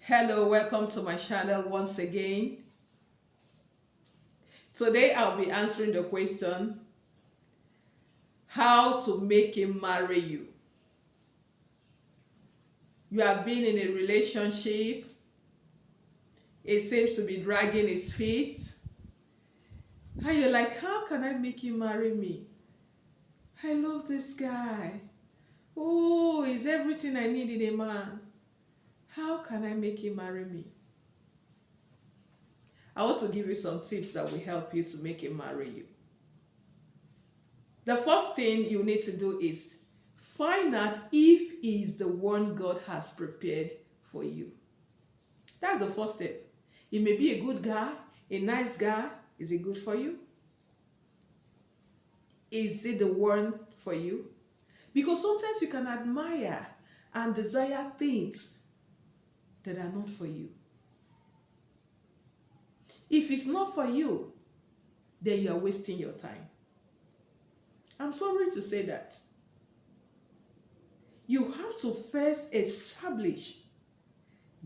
Hello, welcome to my channel once again. Today I'll be answering the question, how to make him marry you. You have been in a relationship, it seems to be dragging his feet, and you're like, how can I make him marry me? I love this guy. Oh, he's everything I need in a man. How can I make him marry me? I want to give you some tips that will help you to make him marry you. The first thing you need to do is find out if he is the one God has prepared for you. That's the first step. He may be a good guy, a nice guy. Is he good for you? Is it the one for you? Because sometimes you can admire and desire things that are not for you. If it's not for you, then you are wasting your time. I'm sorry to say that. You have to first establish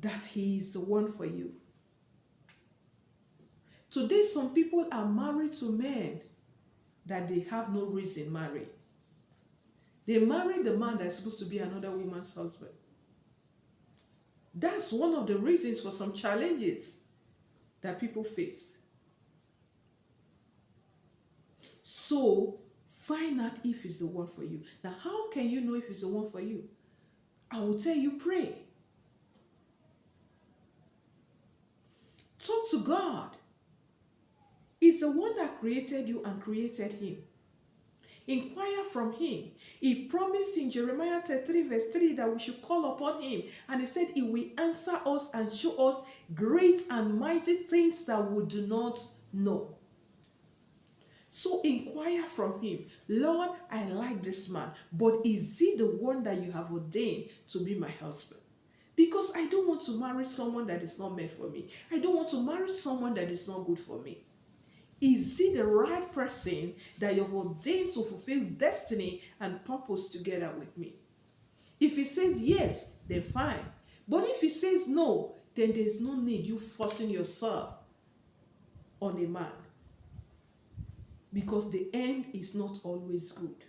that he is the one for you. Today, some people are married to men that they have no reason marrying. They marry the man that is supposed to be another woman's husband. That's one of the reasons for some challenges that people face. So, find out if it's the one for you. Now, how can you know if it's the one for you? I will tell you, pray. Talk to God. He's the one that created you and created him. Inquire from him. He promised in Jeremiah 33 verse 3 that we should call upon him. And he said he will answer us and show us great and mighty things that we do not know. So inquire from him. Lord, I like this man, but is he the one that you have ordained to be my husband? Because I don't want to marry someone that is not meant for me. I don't want to marry someone that is not good for me. Is he the right person that you've ordained to fulfill destiny and purpose together with me? If he says yes, then fine. But if he says no, then there's no need you forcing yourself on a man. Because the end is not always good.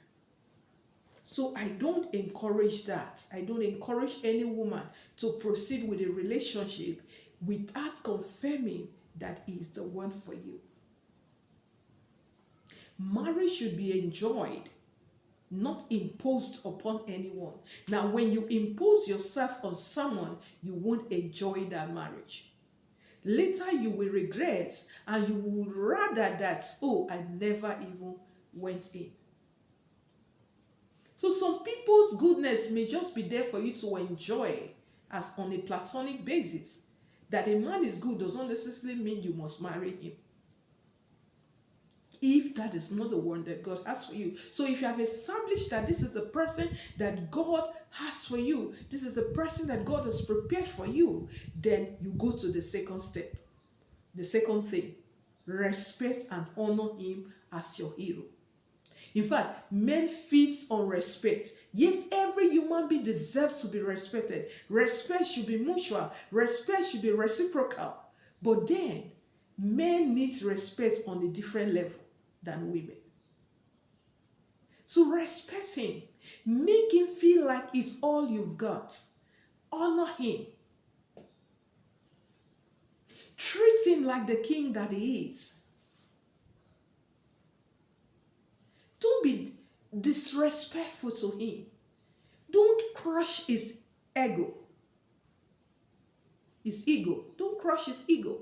So I don't encourage that. I don't encourage any woman to proceed with a relationship without confirming that he is the one for you. Marriage should be enjoyed, not imposed upon anyone. Now, when you impose yourself on someone, you won't enjoy that marriage. Later, you will regret and you will rather that, oh, I never even went in. So some people's goodness may just be there for you to enjoy as on a platonic basis. That a man is good does not necessarily mean you must marry him. If that is not the one that God has for you. So if you have established that this is the person that God has for you, this is the person that God has prepared for you, then you go to the second step. The second thing, respect and honor him as your hero. In fact, men feed on respect. Yes, every human being deserves to be respected. Respect should be mutual. Respect should be reciprocal. But then, men need respect on a different level than women. So respect him. Make him feel like it's all you've got. Honor him. Treat him like the king that he is. Don't be disrespectful to him. Don't crush his ego. His ego. Don't crush his ego.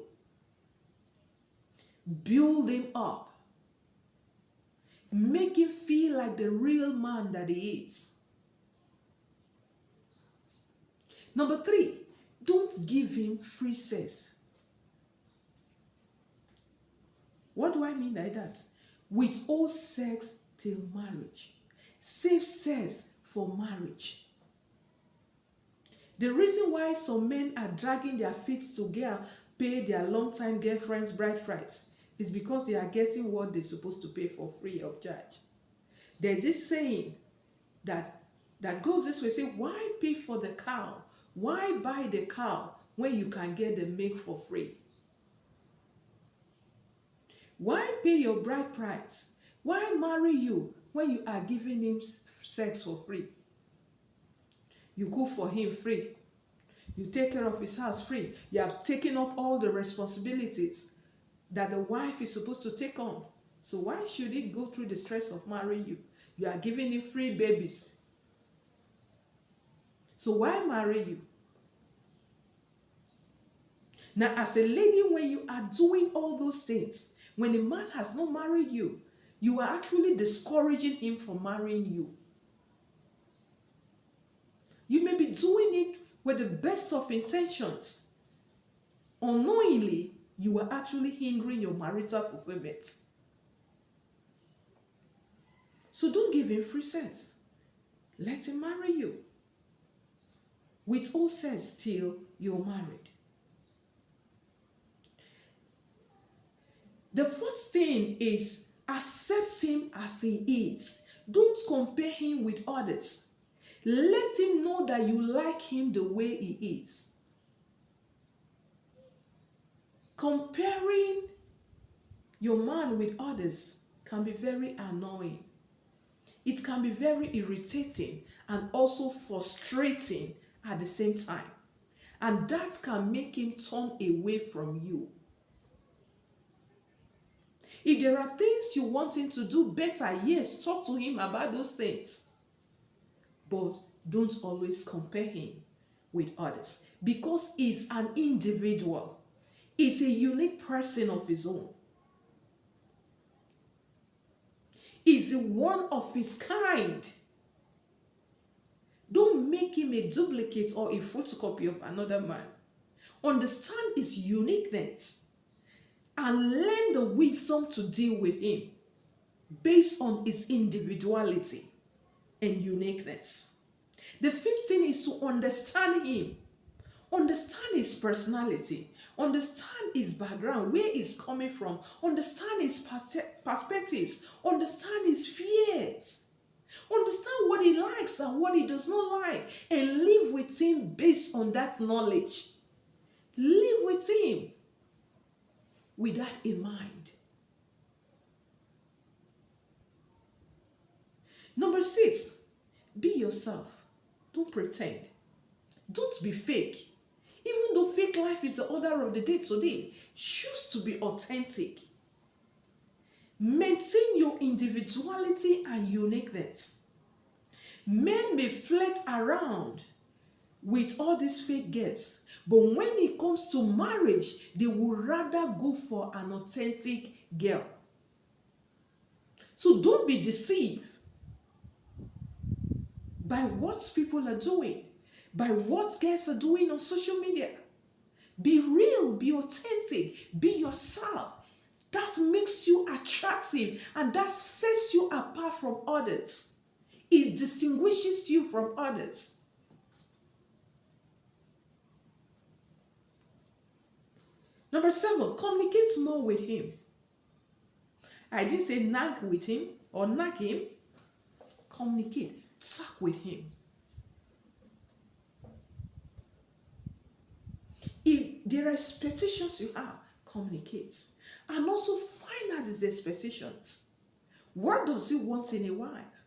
Build him up. Make him feel like the real man that he is. Number 3, don't give him free sex. What do I mean by that? Withhold sex till marriage. Save sex for marriage. The reason why some men are dragging their feet to pay their long-time girlfriends bride price is because they are getting what they're supposed to pay for free of charge. There's this saying that goes this way, say, why pay for the cow? Why buy the cow when you can get the milk for free? Why pay your bride price? Why marry you when you are giving him sex for free? You cook for him free. You take care of his house free. You have taken up all the responsibilities that the wife is supposed to take on. So why should he go through the stress of marrying you? You are giving him free babies. So why marry you? Now, as a lady, when you are doing all those things, when a man has not married you, you are actually discouraging him from marrying you. You may be doing it with the best of intentions. Unknowingly, you are actually hindering your marital fulfillment. So don't give him free sex. Let him marry you. With all sex till you're married. The fourth thing is accept him as he is. Don't compare him with others. Let him know that you like him the way he is. Comparing your man with others can be very annoying. It can be very irritating and also frustrating at the same time. And that can make him turn away from you. If there are things you want him to do better, yes, talk to him about those things. But don't always compare him with others, because he's an individual. He's a unique person of his own. He's one of his kind. Don't make him a duplicate or a photocopy of another man. Understand his uniqueness and learn the wisdom to deal with him based on his individuality and uniqueness. The fifth thing is to understand him. Understand his personality. Understand his background, where he's coming from. Understand his perspectives. Understand his fears. Understand what he likes and what he does not like. And live with him based on that knowledge. Live with him with that in mind. Number 6, be yourself. Don't pretend. Don't be fake. Even though fake life is the order of the day today, choose to be authentic. Maintain your individuality and uniqueness. Men may flirt around with all these fake girls, but when it comes to marriage, they would rather go for an authentic girl. So don't be deceived by what people are doing, by what guys are doing on social media. Be real, be authentic, be yourself. That makes you attractive and that sets you apart from others. It distinguishes you from others. Number 7, communicate more with him. I didn't say nag with him or nag him. Communicate, talk with him. If there are expectations you have, communicate. And also find out his expectations. What does he want in a wife?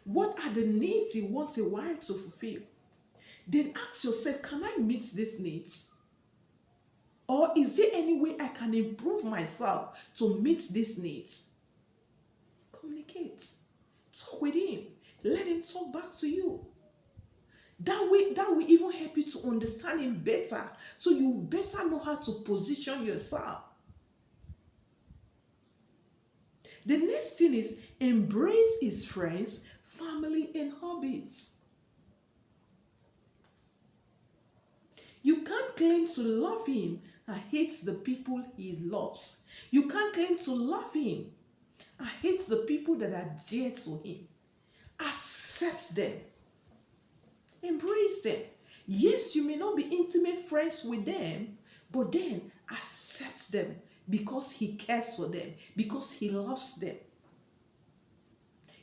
What are the needs he wants a wife to fulfill? Then ask yourself, can I meet these needs? Or is there any way I can improve myself to meet these needs? Communicate. Talk with him. Let him talk back to you. That will even help you to understand him better, so you better know how to position yourself. The next thing is embrace his friends, family, and hobbies. You can't claim to love him and hate the people he loves. You can't claim to love him and hate the people that are dear to him. Accept them. Embrace them. Yes, you may not be intimate friends with them, but then accept them because he cares for them, because he loves them.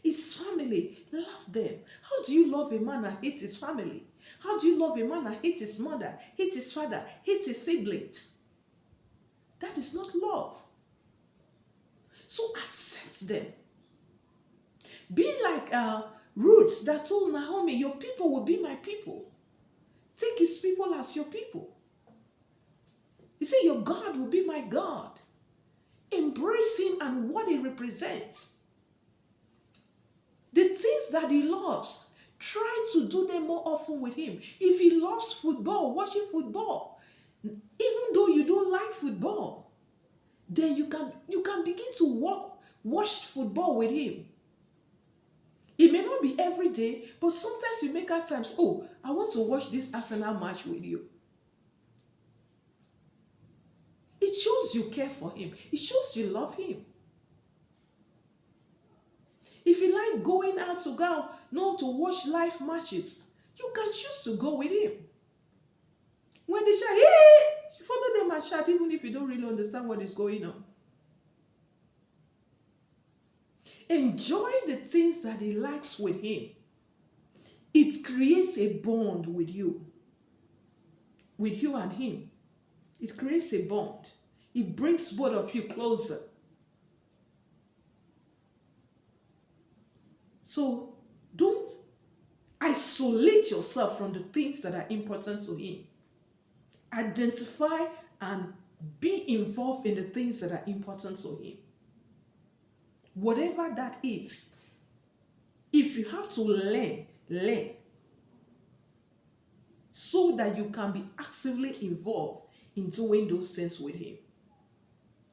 His family, love them. How do you love a man and hate his family? How do you love a man that hates his mother, hates his father, hates his siblings? That is not love. So accept them. Be like Ruth that told Naomi, your people will be my people. Take his people as your people. You say, your God will be my God. Embrace him and what he represents. The things that he loves, try to do them more often with him. If he loves football, watching football, even though you don't like football, then you can begin to watch football with him. It may not be every day, but sometimes you make out times, oh, I want to watch this Arsenal match with you. It shows you care for him. It shows you love him. If you like going out to to watch live matches, you can choose to go with him. When they shout, hey, follow them and shout, even if you don't really understand what is going on. Enjoy the things that he likes with him. It creates a bond with you and him. It creates a bond. It brings both of you closer. So don't isolate yourself from the things that are important to him. Identify and be involved in the things that are important to him. Whatever that is, if you have to learn, so that you can be actively involved in doing those things with him.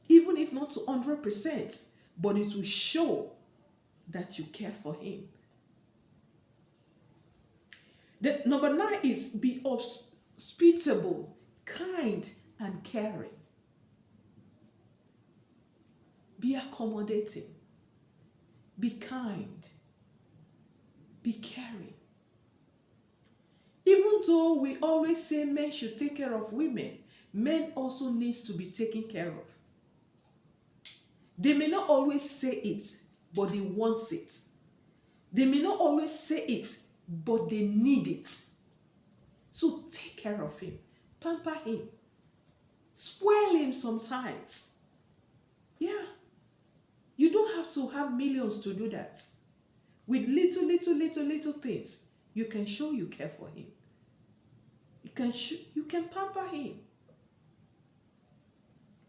Even if not to 100%, but it will show that you care for him. The number 9 is be hospitable, kind, and caring. Be accommodating. Be kind. Be caring. Even though we always say men should take care of women, men also needs to be taken care of. They may not always say it, but they want it. They may not always say it, but they need it. So take care of him. Pamper him. Spoil him sometimes. Yeah. You don't have to have millions to do that. With little things, you can show you care for him. You can pamper him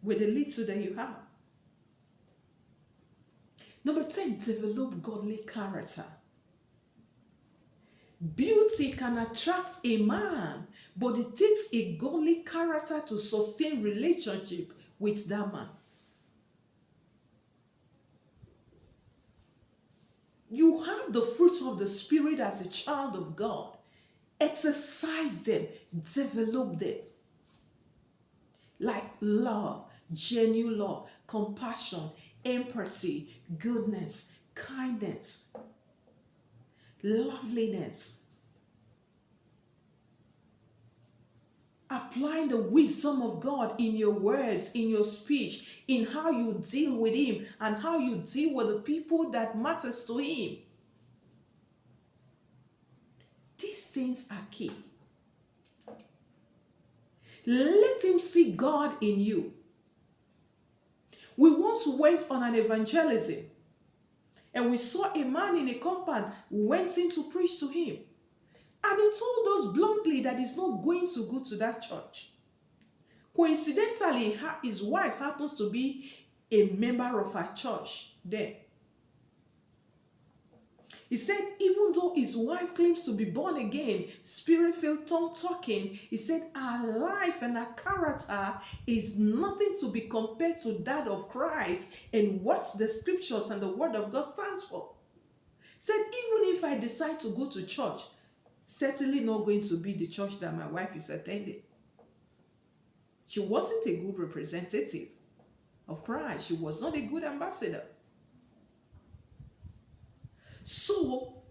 with the little that you have. Number 10, develop godly character. Beauty can attract a man, but it takes a godly character to sustain relationship with that man. You have the fruits of the Spirit as a child of God. Exercise them, develop them. Like love, genuine love, compassion, empathy, goodness, kindness, loveliness. Applying the wisdom of God in your words, in your speech, in how you deal with him and how you deal with the people that matters to him. These things are key. Let him see God in you. We once went on an evangelism and we saw a man in a compound who went in to preach to him. And he told us bluntly that he's not going to go to that church. Coincidentally, his wife happens to be a member of our church there. He said even though his wife claims to be born again, spirit-filled, tongue-talking, he said our life and our character is nothing to be compared to that of Christ and what the scriptures and the word of God stands for. He said even if I decide to go to church, certainly not going to be the church that my wife is attending. She wasn't a good representative of Christ. She was not a good ambassador. So,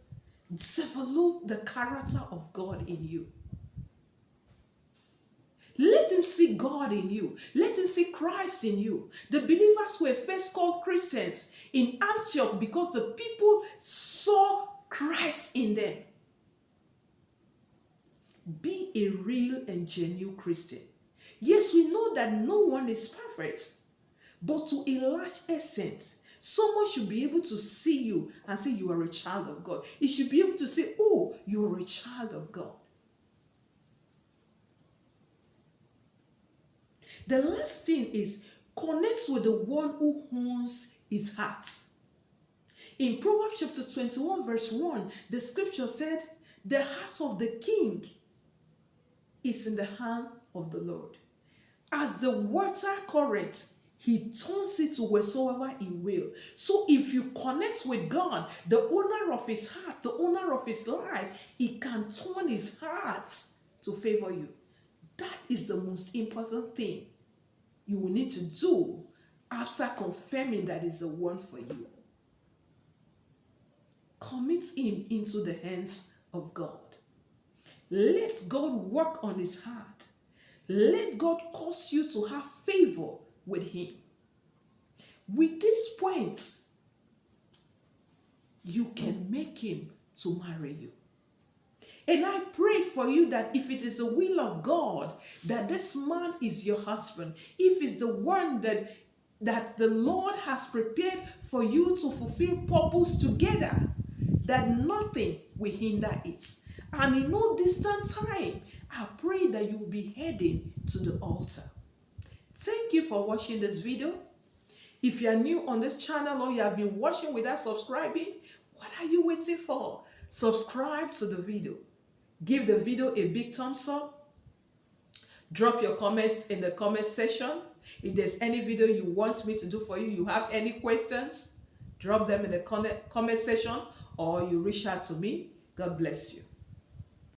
develop the character of God in you. Let him see God in you. Let him see Christ in you. The believers were first called Christians in Antioch because the people saw Christ in them. Be a real and genuine Christian. Yes, we know that no one is perfect, but to a large extent, someone should be able to see you and say you are a child of God. He should be able to say, oh, you are a child of God. The last thing is connect with the one who owns his heart. In Proverbs chapter 21 verse 1, the scripture said, the heart of the king is in the hand of the Lord. As the water current, he turns it to wheresoever he will. So if you connect with God, the owner of his heart, the owner of his life, he can turn his heart to favor you. That is the most important thing you will need to do after confirming that is the one for you. Commit him into the hands of God. Let God work on his heart. Let God cause you to have favor with him. With this point, you can make him to marry you. And I pray for you that if it is the will of God, that this man is your husband, if it's the one that the Lord has prepared for you to fulfill purpose together, that nothing will hinder it. And in no distant time, I pray that you will be heading to the altar. Thank you for watching this video. If you are new on this channel or you have been watching without subscribing, what are you waiting for? Subscribe to the video. Give the video a big thumbs up. Drop your comments in the comment section. If there's any video you want me to do for you, you have any questions, drop them in the comment section or you reach out to me. God bless you.